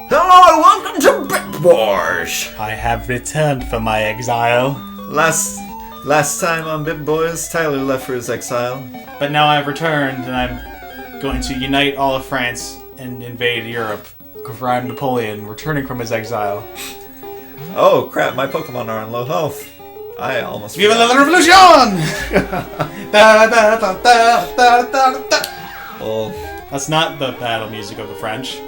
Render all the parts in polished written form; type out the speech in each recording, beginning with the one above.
Hello and welcome to Bit Boys! I have returned from my exile. Last time on Bit Boys, Tyler left for his exile. But now I've returned and I'm going to unite all of France and invade Europe. For I'm Napoleon, returning from his exile. Oh crap, my Pokemon are on low health. I almost Viva forgot. la revolution! Da, da, da, da, da, da, da. Well, That's not the battle music of the French.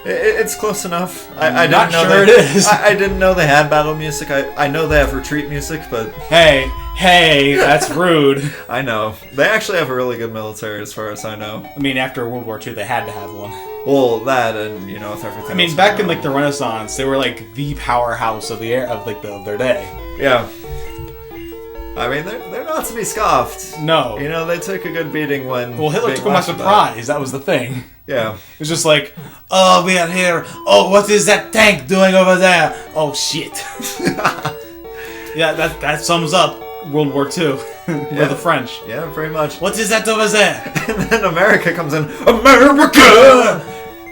it's close enough. I not didn't know sure they, it is. I didn't know they had battle music. I know they have retreat music, but... Hey, that's rude. I know. They actually have a really good military as far as I know. I mean, after World War II, they had to have one. Well, that and, you know, with everything I mean, else back going in, on. like, the Renaissance, they were, like, the powerhouse of their day. Yeah. I mean, they're not to be scoffed. No. You know, they took a good beating when... Well, Hitler being took them by laughed about. surprise. That was the thing. Yeah. It was just like, oh, we are here. Oh, what is that tank doing over there? Oh, shit. Yeah, that sums up World War II with the French. Yeah, very much. What is that over there? And then America comes in. America!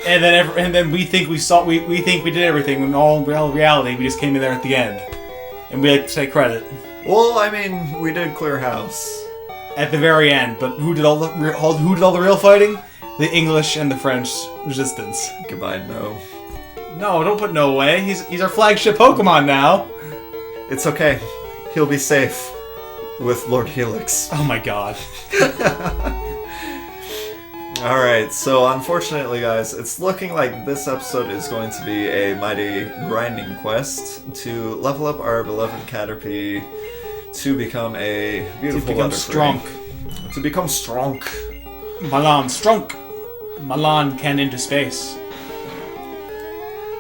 And then we think we think we did everything. When all reality, we just came in there at the end, and we like to take credit Well, I mean, we did clear house. at the very end. But who did all the real fighting? The English and the French resistance. Goodbye, no. No, don't put no away. He's our flagship Pokemon now. It's okay. He'll be safe with Lord Helix. Oh my god. Alright, so unfortunately, guys, it's looking like this episode is going to be a mighty grinding quest to level up our beloved Caterpie to become a beautiful To become Butterfree. strong. To become strong. Milan, strong. Milan can into space.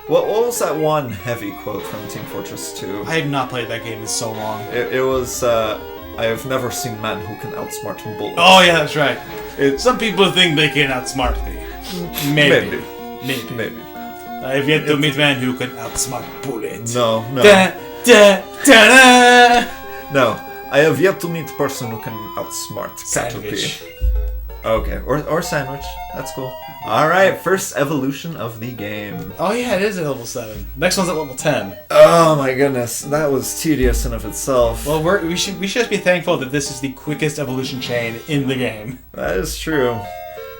What was that one heavy quote from Team Fortress 2? I have not played that game in so long. It was, I have never seen man who can outsmart bullets. Oh yeah, that's right. It's Some people think they can outsmart me. Maybe. Maybe. I have yet to meet man who can outsmart bullets. No. Da, da, da, da. No. I have yet to meet a person who can outsmart Sandwich. Caterpie. Okay, or sandwich. That's cool. Alright, first evolution of the game. Oh yeah, it is at level 7. Next one's at level 10. Oh my goodness, that was tedious in of itself. Well, we should be thankful that this is the quickest evolution chain in the game. That is true.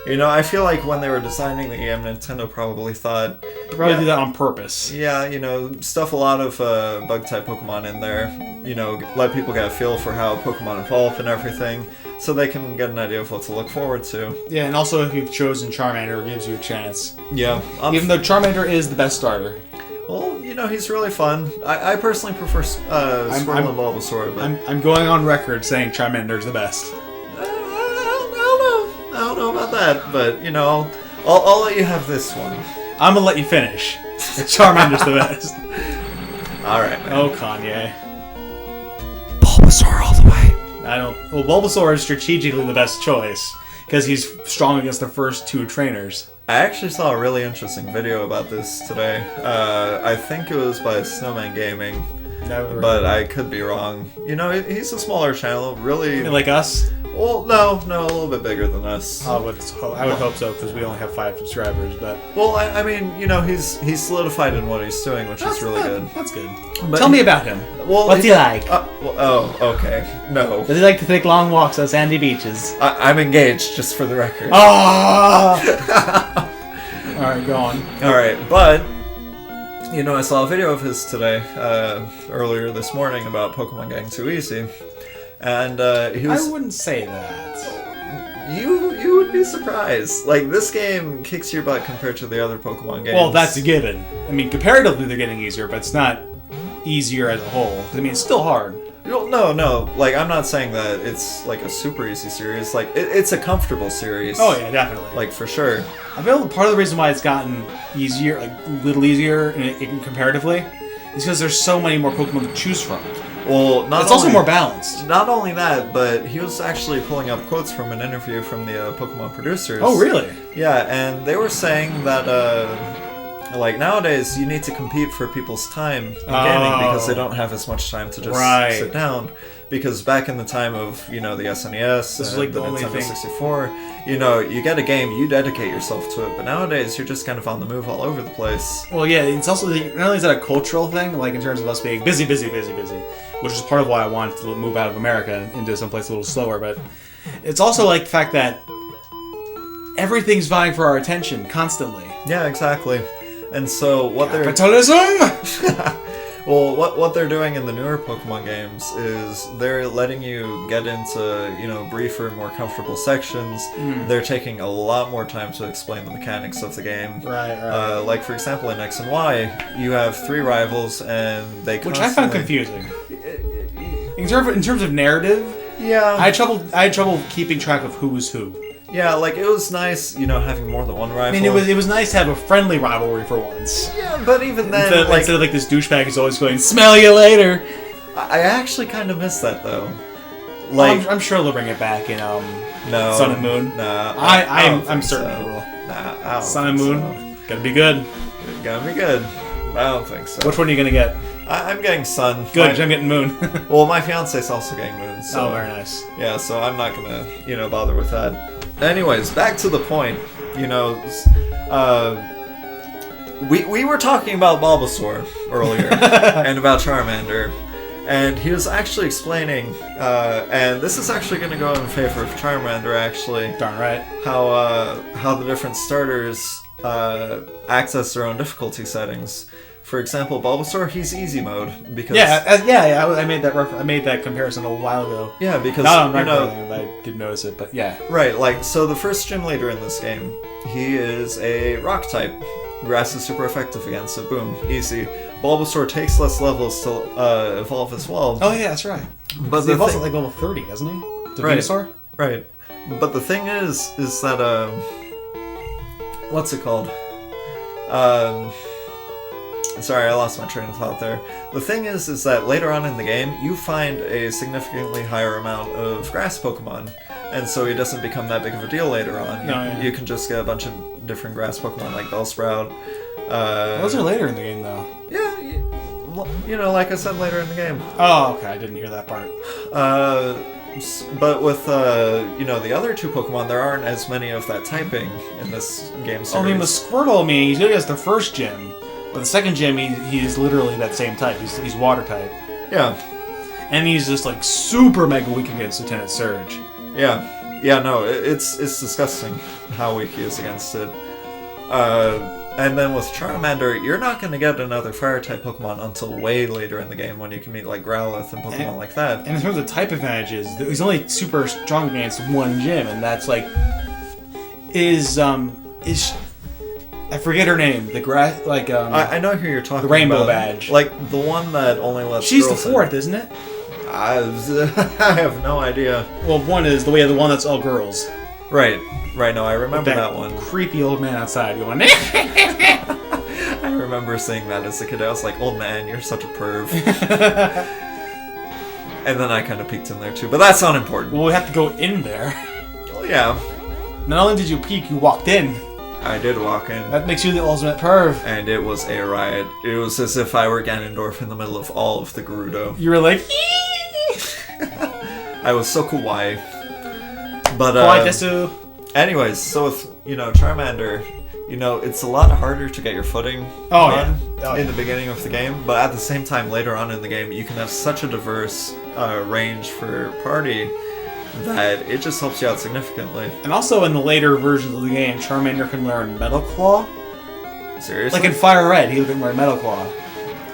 You know, I feel like when they were designing the game, Nintendo probably thought... They probably do that on purpose. Yeah, you know, stuff a lot of bug-type Pokemon in there. You know, let people get a feel for how Pokemon evolve and everything, so they can get an idea of what to look forward to. Yeah, and also if you've chosen Charmander, it gives you a chance. Yeah. Even though Charmander is the best starter. Well, you know, he's really fun. I personally prefer Squirtle and Bulbasaur, but... I'm going on record saying Charmander's the best. I don't know about that, but, you know, I'll let you have this one. I'm gonna let you finish. Charmander's the best. Alright, man. Oh, Kanye. Bulbasaur all the way. Well, Bulbasaur is strategically the best choice, because he's strong against the first 2 trainers. I actually saw a really interesting video about this today. I think it was by Snowman Gaming, but I could be wrong. You know, he's a smaller channel, really... Like us? Well, no, a little bit bigger than us. I would hope so, because we only have 5 subscribers, but... Well, I mean, you know, he's solidified in what he's doing, which is really good. That's good. But Tell me about him. Well, What's he like? Okay. No. Does he like to take long walks on sandy beaches? I'm engaged, just for the record. Ah! Alright, go on. Alright, but, you know, I saw a video of his today, earlier this morning, about Pokemon getting too easy. And, he was... I wouldn't say that. You would be surprised. Like, this game kicks your butt compared to the other Pokemon games. Well, that's a given. I mean, comparatively they're getting easier, but it's not easier as a whole. I mean, it's still hard. Well, no. Like, I'm not saying that it's, like, a super easy series. Like, it's a comfortable series. Oh, yeah, definitely. Like, for sure. I feel part of the reason why it's gotten easier, like, a little easier comparatively, is because there's so many more Pokemon to choose from. Well, It's also more balanced. Not only that, but he was actually pulling up quotes from an interview from the Pokemon producers. Oh, really? Yeah, and they were saying that, Like, nowadays, you need to compete for people's time in gaming because they don't have as much time to just sit down. Because back in the time of, the SNES, this is like the Nintendo 64, you get a game, you dedicate yourself to it. But nowadays, you're just kind of on the move all over the place. Well, yeah, it's also, not only is that a cultural thing, like in terms of us being busy, which is part of why I wanted to move out of America into someplace a little slower, but it's also like the fact that everything's vying for our attention constantly. Yeah, exactly. And so Capitalism! Well, what they're doing in the newer Pokemon games is they're letting you get into, briefer, more comfortable sections. They're taking a lot more time to explain the mechanics of the game. Right. Like, for example, in X and Y, you have 3 rivals, and they Which I found confusing. In terms of narrative, yeah, I had trouble keeping track of who was who. Yeah, like, it was nice, having more than one rival. I mean, it was nice to have a friendly rivalry for once. Yeah, but even then, instead of this douchebag who's always going, "Smell you later." I actually kind of miss that, though. Like, I'm sure they'll bring it back in no, Sun and Moon. Nah, I'm certain they will. Nah, I don't Sun and Moon, so. Gotta be good. Gotta be good. I don't think so. Which one are you gonna get? I'm getting Sun. Good, I'm getting Moon. Well, my fiance's also getting Moon. So, oh, very nice. Yeah, so I'm not gonna, bother with that. Anyways, back to the point. We were talking about Bulbasaur earlier and about Charmander, and he was actually explaining, and this is actually going to go in favor of Charmander. Actually, darn right. How the different starters access their own difficulty settings. For example, Bulbasaur, he's easy mode because I made that comparison a while ago. Yeah, because not on I did notice it, but yeah. Right, like so the first gym leader in this game, he is a rock type. Grass is super effective against it. Boom, easy. Bulbasaur takes less levels to evolve as well. Oh yeah, that's right. But he evolves at like level 30, doesn't he? The Venusaur? Right. But the thing is that what's it called? Sorry, I lost my train of thought there. The thing is that later on in the game, you find a significantly higher amount of grass Pokemon, and so it doesn't become that big of a deal later on. You can just get a bunch of different grass Pokemon like Bellsprout. Those are later in the game, though. Yeah, like I said, later in the game. Oh, okay, I didn't hear that part. But with, the other 2 Pokemon, there aren't as many of that typing in this game series. I mean, with Squirtle, he's good as the first gym. But the second gym, he's literally that same type. He's water type. Yeah. And he's just like super mega weak against Lieutenant Surge. Yeah. Yeah, no, it's disgusting how weak he is against it. And then with Charmander, you're not going to get another fire type Pokemon until way later in the game when you can meet like Growlithe and Pokemon like that. And in terms of type advantages, he's only super strong against one gym, and that's like is I forget her name. The grass, like I know who you're talking about. The rainbow badge, like the one that only lets. She's the 4th, isn't it? I have no idea. Well, one is the one that's all girls. Right. No, I remember that one. Creepy old man outside going. I remember seeing that as a kid. I was like, "Old man, you're such a perv." And then I kind of peeked in there too, but that's not important. Well, we have to go in there. Well, yeah. Not only did you peek, you walked in. I did walk in. That makes you the ultimate perv. And it was a riot. It was as if I were Ganondorf in the middle of all of the Gerudo. You were like, I was so kawaii. But, kawaii desu. Anyways, so with, Charmander, it's a lot harder to get your footing in the beginning of the game, but at the same time, later on in the game, you can have such a diverse range for party that it just helps you out significantly. And also in the later versions of the game, Charmander can learn Metal Claw. Seriously? Like in Fire Red, he can learn Metal Claw.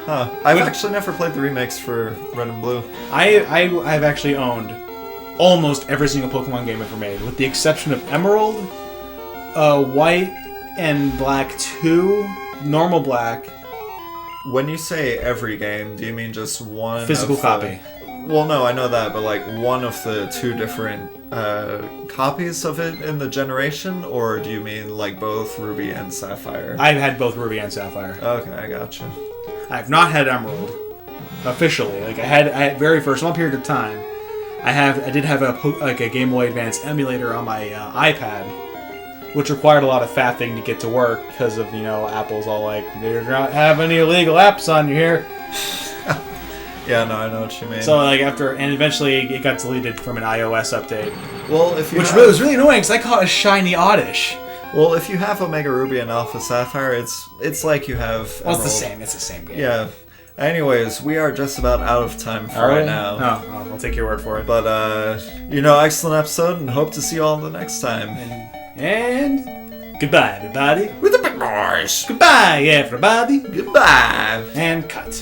Huh. I've actually never played the remakes for Red and Blue. I've actually owned almost every single Pokemon game ever made, with the exception of Emerald, White, and Black 2, normal Black. When you say every game, do you mean just one physical copy? Well, no, I know that, but like one of the 2 different copies of it in the generation, or do you mean like both Ruby and Sapphire? I've had both Ruby and Sapphire. Okay, I gotcha. I've not had Emerald officially. Like I had very first one period of time. I did have a Game Boy Advance emulator on my iPad, which required a lot of faffing to get to work because of, Apple's all like, "You're not have any illegal apps on you here." Yeah, no, I know what you mean. So and eventually it got deleted from an iOS update. Well, if you was really annoying because I caught a shiny Oddish. Well, if you have Omega Ruby and Alpha Sapphire, it's like you have. Well, it's the same. It's the same game. Yeah. Anyways, we are just about out of time for right now. Oh, I'll take your word for it. But excellent episode, and hope to see you all the next time. And goodbye, everybody. With the big boys. Goodbye, everybody. Goodbye. And cut.